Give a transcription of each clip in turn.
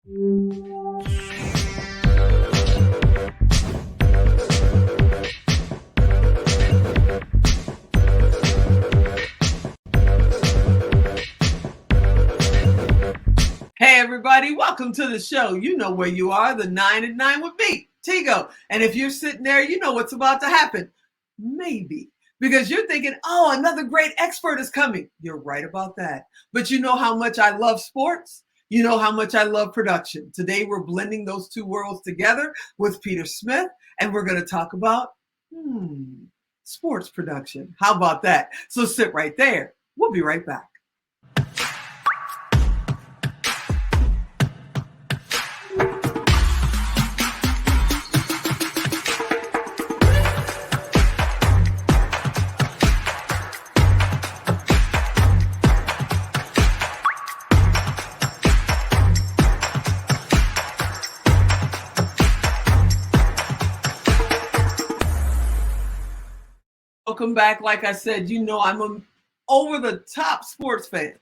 Hey everybody, welcome to the show. You know where you are, the 9 at 9 with me, Tigo. And if you're sitting there, you know what's about to happen. Maybe. Because you're thinking, oh, another great expert is coming. You're right about that. But you know how much I love sports? You know how much I love production. Today we're blending those two worlds together with Peter Smith, and we're going to talk about sports production. How about that? So sit right there. We'll be right back. Welcome back. Like I said, you know I'm an over-the-top sports fan.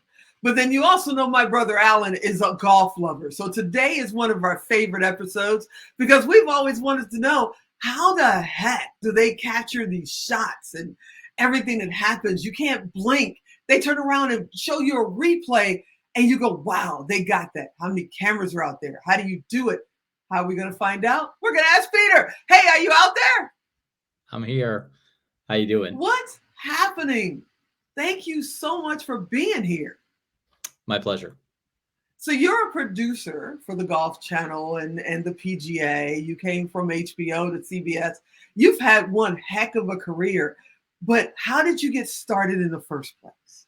But then you also know my brother Alan is a golf lover. So today is one of our favorite episodes because we've always wanted to know, how the heck do they capture these shots and everything that happens? You can't blink. They turn around and show you a replay and you go, wow, they got that. How many cameras are out there? How do you do it? How are we going to find out? We're going to ask Peter. Hey, are you out there? I'm here. How you doing? What's happening? Thank you so much for being here. My pleasure. So you're a producer for the Golf Channel and the PGA. You came from HBO to CBS. You've had one heck of a career, but how did you get started in the first place?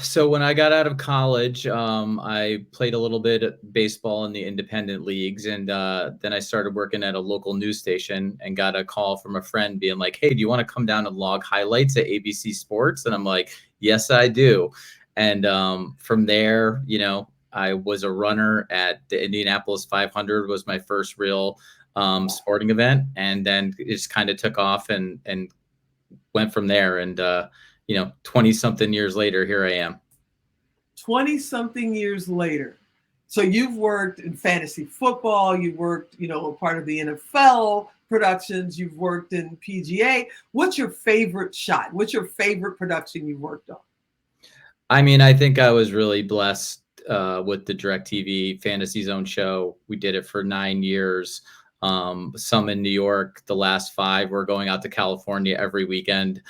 So when I got out of college, I played a little bit of baseball in the independent leagues. And then I started working at a local news station and got a call from a friend being like, hey, do you want to come down and log highlights at ABC Sports? And I'm like, yes, I do. And from there, you know, I was a runner at the Indianapolis 500 was my first real sporting event. And then it just kind of took off and went from there. And 20 something years later, here I am. 20 something years later. So you've worked in fantasy football, you've worked, a part of the NFL productions, you've worked in PGA. What's your favorite shot? What's your favorite production you've worked on? I mean, I think I was really blessed with the DirecTV Fantasy Zone show. We did it for 9 years. Some in New York, the last 5. We're going out to California every weekend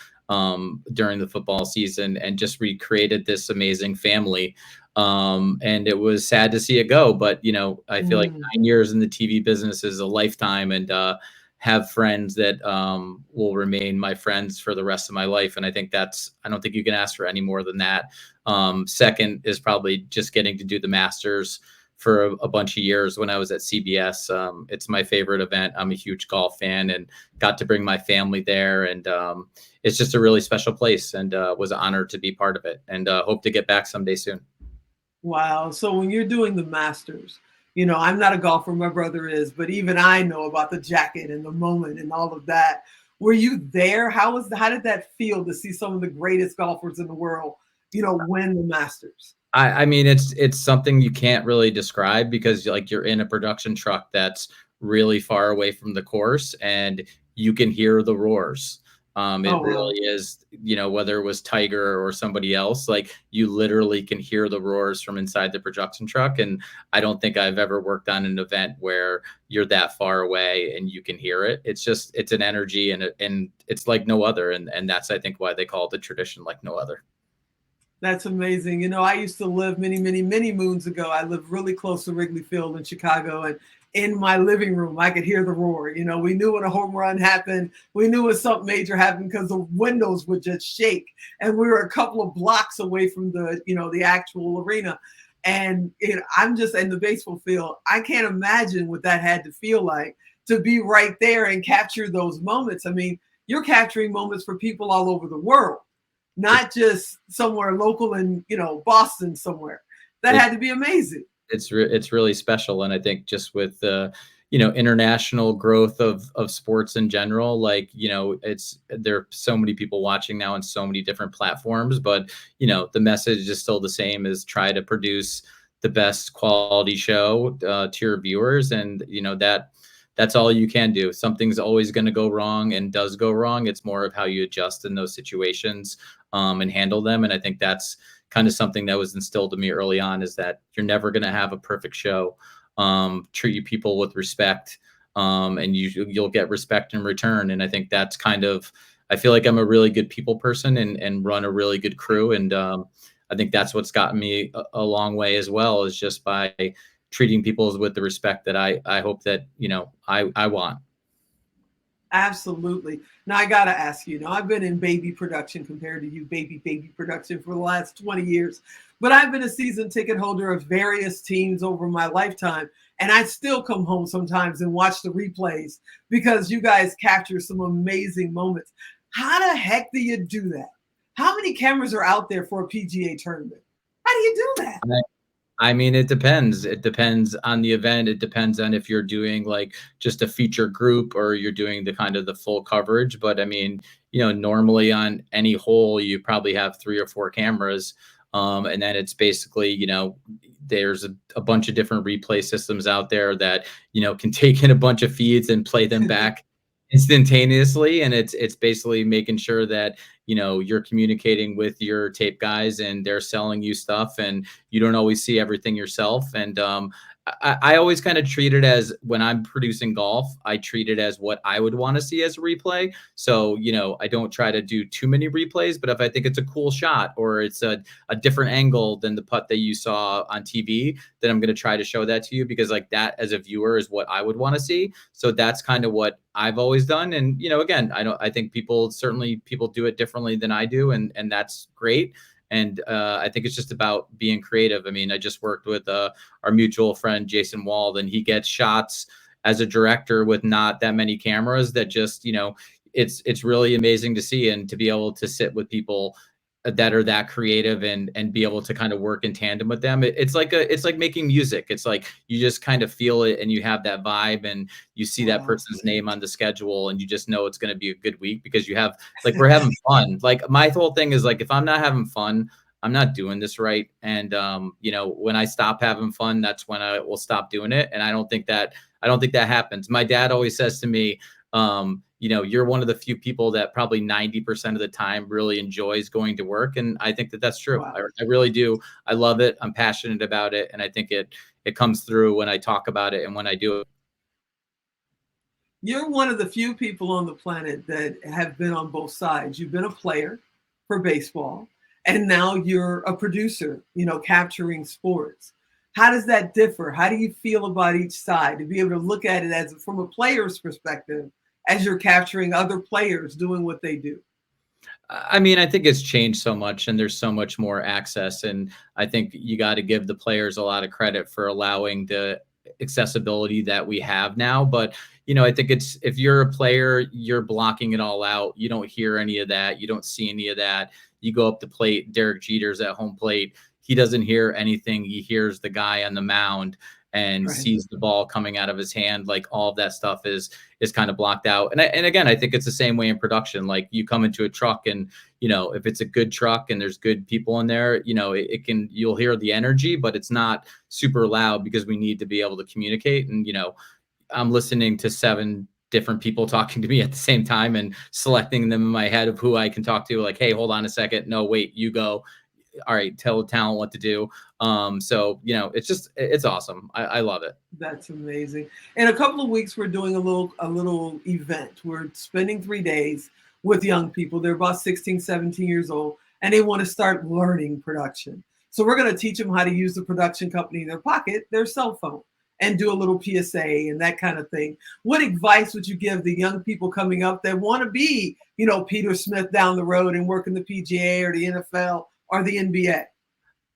during the football season and just recreated this amazing family. And it was sad to see it go, but I feel like 9 years in the TV business is a lifetime, and have friends that will remain my friends for the rest of my life. And I think I don't think you can ask for any more than that. Second is probably just getting to do the Masters for a bunch of years when I was at CBS. It's my favorite event. I'm a huge golf fan and got to bring my family there. And it's just a really special place, and was honored to be part of it, and hope to get back someday soon. Wow. So when you're doing the Masters, I'm not a golfer, my brother is, but even I know about the jacket and the moment and all of that. Were you there? How did that feel to see some of the greatest golfers in the world, win the Masters? I mean, it's something you can't really describe because you're in a production truck that's really far away from the course and you can hear the roars. Really is, whether it was Tiger or somebody else, you literally can hear the roars from inside the production truck. And I don't think I've ever worked on an event where you're that far away and you can hear it. It's an energy and it's like no other. And that's, I think, why they call it the tradition like no other. That's amazing. I used to live many, many, many moons ago. I lived really close to Wrigley Field in Chicago, and in my living room, I could hear the roar. We knew when a home run happened. We knew when something major happened because the windows would just shake. And we were a couple of blocks away from the actual arena. And I'm just in the baseball field. I can't imagine what that had to feel like to be right there and capture those moments. I mean, you're capturing moments for people all over the world, not just somewhere local in, Boston somewhere. That had to be amazing. It's really special. And I think just with the, international growth of sports in general, there are so many people watching now on so many different platforms, but, the message is still the same, is try to produce the best quality show to your viewers. And that's all you can do. Something's always going to go wrong and does go wrong. It's more of how you adjust in those situations, and handle them. And I think that's kind of something that was instilled in me early on, is that you're never going to have a perfect show. Treat people with respect, and you'll get respect in return. And I think that's kind of, I feel like I'm a really good people person, and run a really good crew. And I think that's what's gotten me a long way as well, is just by treating people with the respect that I hope that, I want. Absolutely. Now I gotta ask you. Now I've been in baby production compared to you, baby production for the last 20 years, but I've been a season ticket holder of various teams over my lifetime, and I still come home sometimes and watch the replays because you guys capture some amazing moments. How the heck do you do that? How many cameras are out there for a PGA tournament? How do you do that? I mean, it depends. It depends on the event. It depends on if you're doing like just a feature group, or you're doing the kind of the full coverage. But I mean, normally on any hole, you probably have 3 or 4 cameras. And then it's basically, there's a bunch of different replay systems out there that, can take in a bunch of feeds and play them back instantaneously. And it's basically making sure that, you're communicating with your tape guys, and they're selling you stuff, and you don't always see everything yourself. And I always kind of treat it as, when I'm producing golf, I treat it as what I would want to see as a replay. So, I don't try to do too many replays, but if I think it's a cool shot, or it's a different angle than the putt that you saw on TV, then I'm going to try to show that to you, because like that as a viewer is what I would want to see. So that's kind of what I've always done. And, again, I think people do it differently than I do. And that's great. And I think it's just about being creative. I mean, I just worked with our mutual friend, Jason Wald, and he gets shots as a director with not that many cameras that just, it's really amazing to see, and to be able to sit with people that are that creative, and be able to kind of work in tandem with them. It's like making music. It's like you just kind of feel it, and you have that vibe, and you see that Wow. person's name on the schedule, and you just know it's going to be a good week, because you have, like, we're having fun. Like, my whole thing is like, if I'm not having fun, I'm not doing this right. And when I stop having fun, that's when I will stop doing it. And I don't think that happens. My dad always says to me, you're one of the few people that probably 90% of the time really enjoys going to work. And I think that that's true. Wow. I really do. I love it. I'm passionate about it. And I think it comes through when I talk about it and when I do it. You're one of the few people on the planet that have been on both sides. You've been a player for baseball, and now you're a producer, capturing sports. How does that differ? How do you feel about each side, to be able to look at it as from a player's perspective, as you're capturing other players doing what they do? I mean, I think it's changed so much, and there's so much more access. And I think you got to give the players a lot of credit for allowing the accessibility that we have now. But, I think if you're a player, you're blocking it all out. You don't hear any of that. You don't see any of that. You go up the plate, Derek Jeter's at home plate. He doesn't hear anything. He hears the guy on the mound and Right. sees the ball coming out of his hand. Like, all of that stuff is kind of blocked out. And again, I think it's the same way in production. Like, you come into a truck, and if it's a good truck and there's good people in there, you'll hear the energy, but it's not super loud, because we need to be able to communicate. And I'm listening to 7 different people talking to me at the same time, and selecting them in my head of who I can talk to. Like, hey, hold on a second. No, wait, you go. All right, tell the talent what to do. So it's awesome. I love it. That's amazing. In a couple of weeks, we're doing a little event. We're spending 3 days with young people. They're about 16, 17 years old, and they want to start learning production. So we're going to teach them how to use the production company in their pocket, their cell phone, and do a little PSA and that kind of thing. What advice would you give the young people coming up that want to be, Peter Smith down the road and work in the PGA or the NFL or the NBA?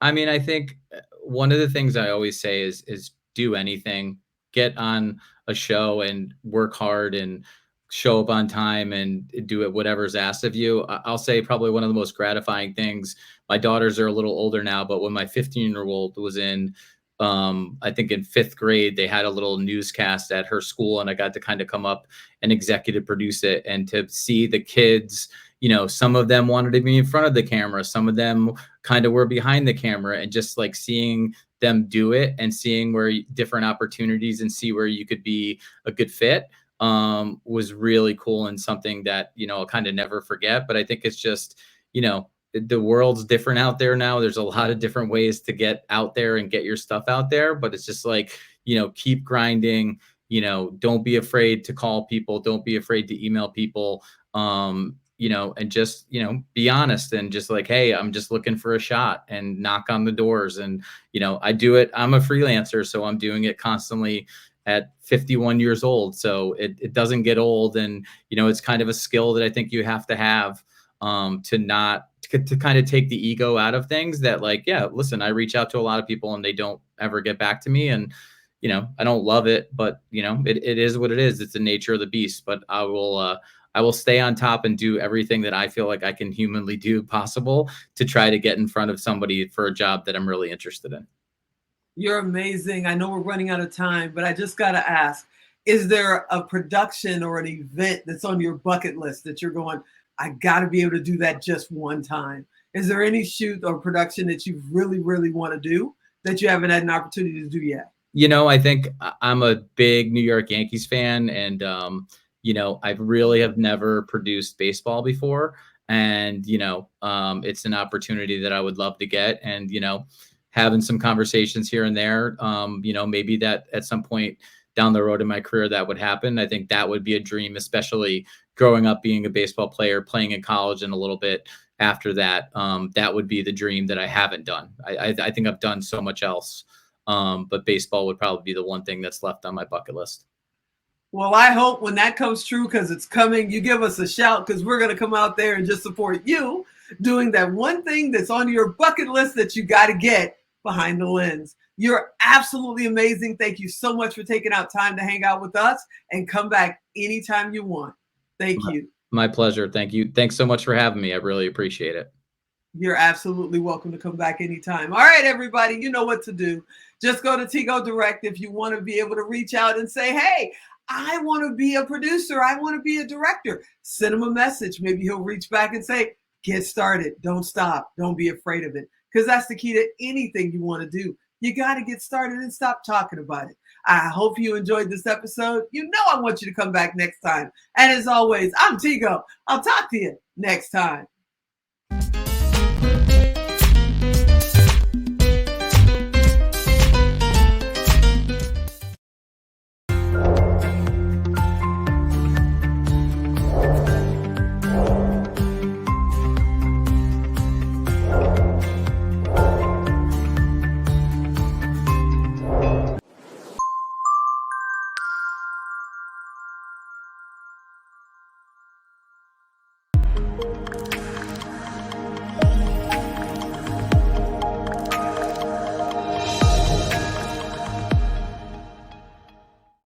I mean, I think one of the things I always say is do anything, get on a show and work hard, and show up on time, and do it whatever's asked of you. I'll say probably one of the most gratifying things. My daughters are a little older now, but when my 15-year-old was in, I think in 5th grade, they had a little newscast at her school, and I got to kind of come up and executive produce it, and to see the kids. Some of them wanted to be in front of the camera. Some of them kind of were behind the camera, and just like seeing them do it and seeing where different opportunities and see where you could be a good fit was really cool and something that, I'll kind of never forget. But I think it's just, the world's different out there now. There's a lot of different ways to get out there and get your stuff out there, but it's just like, keep grinding, don't be afraid to call people. Don't be afraid to email people. And just, be honest and just like, hey, I'm just looking for a shot, and knock on the doors. And, I do it. I'm a freelancer, so I'm doing it constantly at 51 years old. So it doesn't get old. And, it's kind of a skill that I think you have to have to kind of take the ego out of things that, like, yeah, listen, I reach out to a lot of people and they don't ever get back to me. And, I don't love it, but it is what it is. It's the nature of the beast. But I will stay on top and do everything that I feel like I can humanly do possible to try to get in front of somebody for a job that I'm really interested in. You're amazing. I know we're running out of time, but I just got to ask, is there a production or an event that's on your bucket list that you're going, I got to be able to do that just one time? Is there any shoot or production that you really, really want to do that you haven't had an opportunity to do yet? I think I'm a big New York Yankees fan, and I really have never produced baseball before, and it's an opportunity that I would love to get, and having some conversations here and there, maybe that at some point down the road in my career that would happen. I think that would be a dream, especially growing up being a baseball player, playing in college, and a little bit after that. That would be the dream that I haven't done. I think I've done so much else. But baseball would probably be the one thing that's left on my bucket list. Well, I hope when that comes true, because it's coming, you give us a shout, because we're going to come out there and just support you doing that one thing that's on your bucket list that you got to get behind the lens. You're absolutely amazing. Thank you so much for taking out time to hang out with us, and come back anytime you want. Thank you. My pleasure. Thank you. Thanks so much for having me. I really appreciate it. You're absolutely welcome to come back anytime. All right, everybody, you know what to do. Just go to Tigo Direct if you want to be able to reach out and say, hey, I want to be a producer. I want to be a director. Send him a message. Maybe he'll reach back and say, get started. Don't stop. Don't be afraid of it. Because that's the key to anything you want to do. You got to get started and stop talking about it. I hope you enjoyed this episode. I want you to come back next time. And as always, I'm Tigo. I'll talk to you next time.